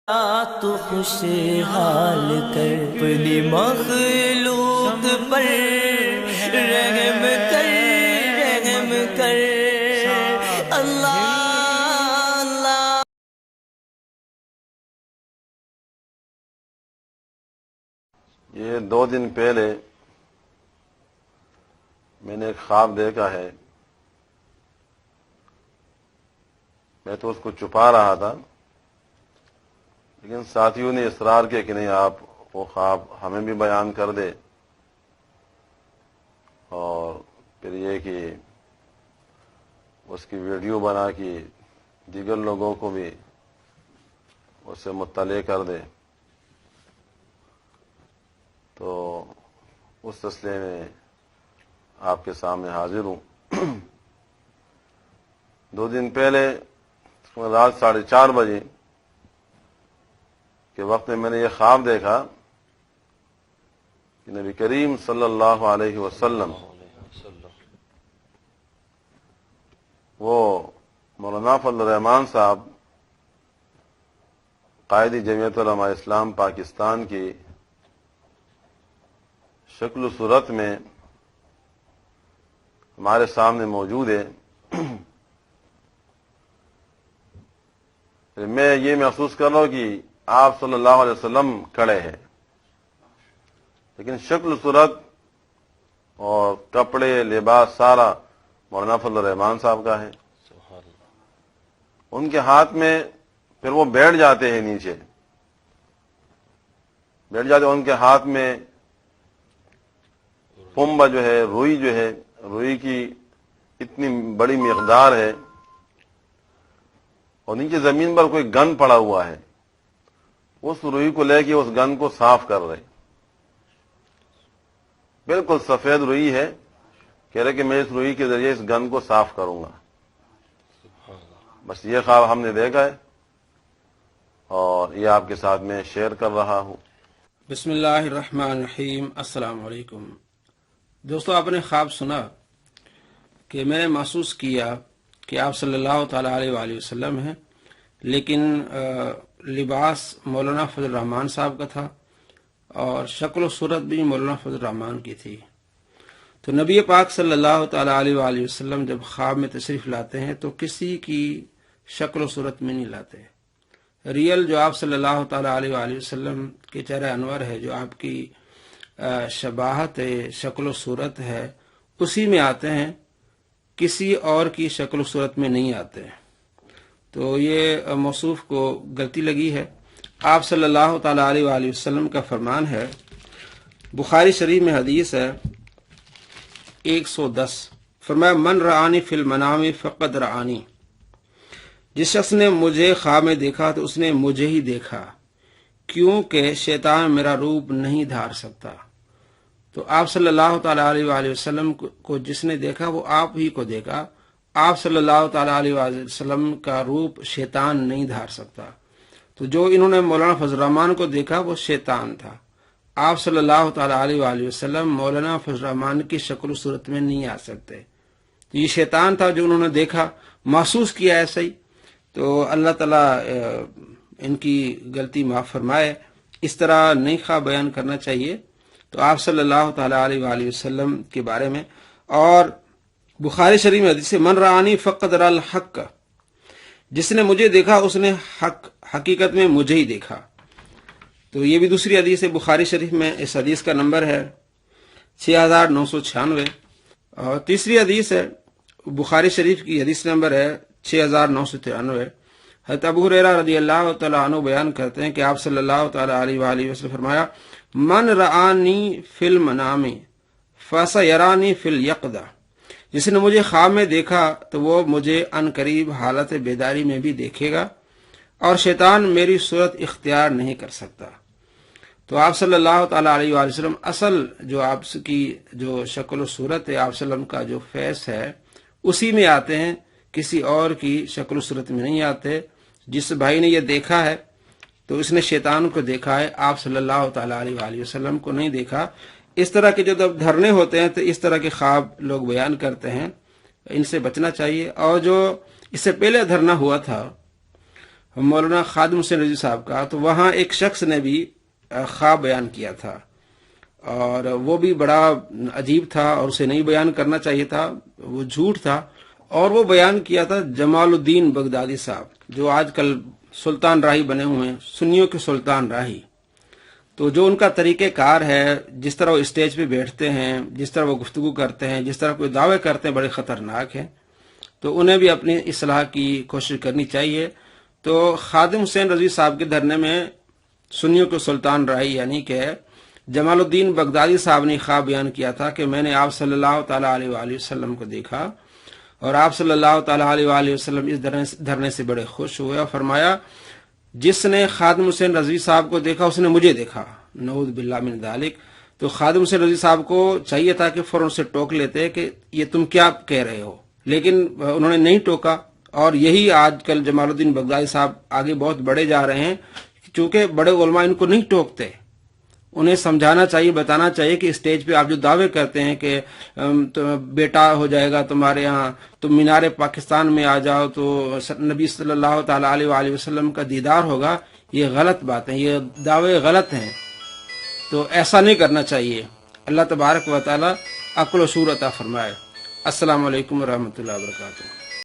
تو خوشحال کر اپنی مخلوق پر رحم کر رحم کر اللہ اللہ۔ یہ 2 دن پہلے میں نے ایک خواب دیکھا ہے، میں تو اس کو چھپا رہا تھا، لیکن ساتھیوں نے اصرار کیا کہ نہیں آپ وہ خواب ہمیں بھی بیان کر دے، اور پھر یہ کہ اس کی ویڈیو بنا کے دیگر لوگوں کو بھی اس سے مطلع کر دے۔ تو اس سلسلے میں آپ کے سامنے حاضر ہوں۔ 2 دن پہلے رات 4:30 بجے کے وقت میں نے یہ خواب دیکھا کہ نبی کریم صلی اللہ علیہ وسلم وہ مولانا فضل الرحمان صاحب قائد جمعیت علماء اسلام پاکستان کی شکل و صورت میں ہمارے سامنے موجود ہے۔ میں یہ محسوس کر رہا ہوں کہ آپ صلی اللہ علیہ وسلم کھڑے ہیں، لیکن شکل صورت اور کپڑے لباس سارا مولانا فضل الرحمان صاحب کا ہے۔ ان کے ہاتھ میں پھر وہ بیٹھ جاتے ہیں، نیچے بیٹھ جاتے ہیں، ان کے ہاتھ میں پنبہ جو ہے، روئی کی اتنی بڑی مقدار ہے، اور نیچے زمین پر کوئی گن پڑا ہوا ہے، اس روئی کو لے کے اس گن کو صاف کر رہے، بالکل سفید روئی ہے، کہہ رہے کہ میں اس روئی کے ذریعے اس گن کو صاف کروں گا۔ بس یہ خواب ہم نے دیکھا ہے اور یہ آپ کے ساتھ میں شیئر کر رہا ہوں۔ بسم اللہ الرحمن الرحیم۔ السلام علیکم دوستو، آپ نے خواب سنا کہ میں نے محسوس کیا کہ آپ صلی اللہ تعالیٰ علیہ وآلہ وسلم ہیں، لیکن لباس مولانا فضل الرحمان صاحب کا تھا اور شکل و صورت بھی مولانا فضل الرحمان کی تھی۔ تو نبی پاک صلی اللہ تعالیٰ علیہ وآلہ وسلم جب خواب میں تشریف لاتے ہیں تو کسی کی شکل و صورت میں نہیں لاتے، ریئل جو آپ صلی اللہ تعالیٰ علیہ وآلہ وسلم کے چہرہ انور ہے، جو آپ کی شباہت ہے، شکل و صورت ہے، اسی میں آتے ہیں، کسی اور کی شکل و صورت میں نہیں آتے۔ تو یہ موصوف کو غلطی لگی ہے۔ آپ صلی اللہ تعالیٰ علیہ وآلہ وسلم کا فرمان ہے، بخاری شریف میں حدیث ہے 110، فرمایا من رآنی فی المنام فقد رآنی، جس شخص نے مجھے خواب میں دیکھا تو اس نے مجھے ہی دیکھا، کیونکہ شیطان میرا روپ نہیں دھار سکتا۔ تو آپ صلی اللہ تعالیٰ علیہ وآلہ وسلم کو جس نے دیکھا وہ آپ ہی کو دیکھا۔ آپ صلی اللہ تعالیٰ علیہ وآلہ وسلم کا روپ شیطان نہیں دھار سکتا۔ تو جو انہوں نے مولانا فضل الرحمان کو دیکھا وہ شیطان تھا۔ آپ صلی اللہ تعالیٰ علیہ وآلہ وسلم مولانا فضل الرحمان کی شکل و صورت میں نہیں آ سکتے، تو یہ شیطان تھا جو انہوں نے دیکھا، محسوس کیا ایسا ہی۔ تو اللہ تعالیٰ ان کی غلطی معاف فرمائے، اس طرح نہیں خواب بیان کرنا چاہیے۔ تو آپ صلی اللہ تعالیٰ علیہ وآلہ وسلم کے بارے میں، اور بخاری شریف میں حدیث من رآنی فقد رأى الحق، جس نے مجھے دیکھا اس نے حقیقت میں مجھے ہی دیکھا۔ تو یہ بھی دوسری حدیث ہے بخاری شریف میں، اس حدیث کا نمبر ہے 6996، اور تیسری حدیث ہے بخاری شریف کی، حدیث نمبر ہے 6993۔ حضرت ابو ہریرہ رضی اللہ تعالیٰ عنہ بیان کرتے ہیں کہ آپ صلی اللہ تعالیٰ علیہ وآلہ وسلم فرمایا من رآنی فی المنام فسیرانی فی الیقظہ، جس نے مجھے خواب میں دیکھا تو وہ مجھے عن قریب حالت بیداری میں بھی دیکھے گا، اور شیطان میری صورت اختیار نہیں کر سکتا۔ تو آپ صلی اللہ تعالیٰ علیہ وآلہ وسلم اصل جو آپ کی جو شکل و صورت ہے، آپ صلی اللہ علیہ وسلم کا جو فیس ہے اسی میں آتے ہیں، کسی اور کی شکل و صورت میں نہیں آتے۔ جس بھائی نے یہ دیکھا ہے تو اس نے شیطان کو دیکھا ہے، آپ صلی اللہ تعالیٰ علیہ وآلہ وسلم کو نہیں دیکھا۔ اس طرح کے جو دھرنے ہوتے ہیں تو اس طرح کے خواب لوگ بیان کرتے ہیں، ان سے بچنا چاہیے۔ اور جو اس سے پہلے دھرنا ہوا تھا مولانا خادم حسین رضوی صاحب کا، تو وہاں ایک شخص نے بھی خواب بیان کیا تھا، اور وہ بھی بڑا عجیب تھا اور اسے نہیں بیان کرنا چاہیے تھا، وہ جھوٹ تھا، اور وہ بیان کیا تھا جمال الدین بغدادی صاحب جو آج کل سلطان راہی بنے ہوئے ہیں، سنیوں کے سلطان راہی۔ تو جو ان کا طریقہ کار ہے، جس طرح وہ اسٹیج پہ بیٹھتے ہیں، جس طرح وہ گفتگو کرتے ہیں، جس طرح کوئی دعوے کرتے ہیں، بڑے خطرناک ہیں، تو انہیں بھی اپنی اصلاح کی کوشش کرنی چاہیے۔ تو خادم حسین رضوی صاحب کے دھرنے میں سنیوں کے سلطان راہی یعنی کہ جمال الدین بغدادی صاحب نے خواب بیان کیا تھا کہ میں نے آپ صلی اللہ تعالی علیہ وآلہ وسلم کو دیکھا، اور آپ صلی اللہ تعالی علیہ وآلہ وسلم اس دھرنے سے بڑے خوش ہوئے اور فرمایا جس نے خادم حسین رضوی صاحب کو دیکھا اس نے مجھے دیکھا، نعوذ باللہ من ذالک۔ تو خادم حسین رضوی صاحب کو چاہیے تھا کہ فوراً سے ٹوک لیتے کہ یہ تم کیا کہہ رہے ہو، لیکن انہوں نے نہیں ٹوکا، اور یہی آج کل جمال الدین بغدادی صاحب آگے بہت بڑے جا رہے ہیں، چونکہ بڑے علماء ان کو نہیں ٹوکتے۔ انہیں سمجھانا چاہیے، بتانا چاہیے کہ اسٹیج پہ آپ جو دعوے کرتے ہیں کہ بیٹا ہو جائے گا تمہارے ہاں، تم مینار پاکستان میں آ جاؤ تو نبی صلی اللہ تعالی علیہ وآلہ وسلم کا دیدار ہوگا، یہ غلط بات ہے، یہ دعوے غلط ہیں، تو ایسا نہیں کرنا چاہیے۔ اللہ تبارک و تعالی عقل و شعور عطا فرمائے۔ السلام علیکم ورحمۃ اللہ وبرکاتہ۔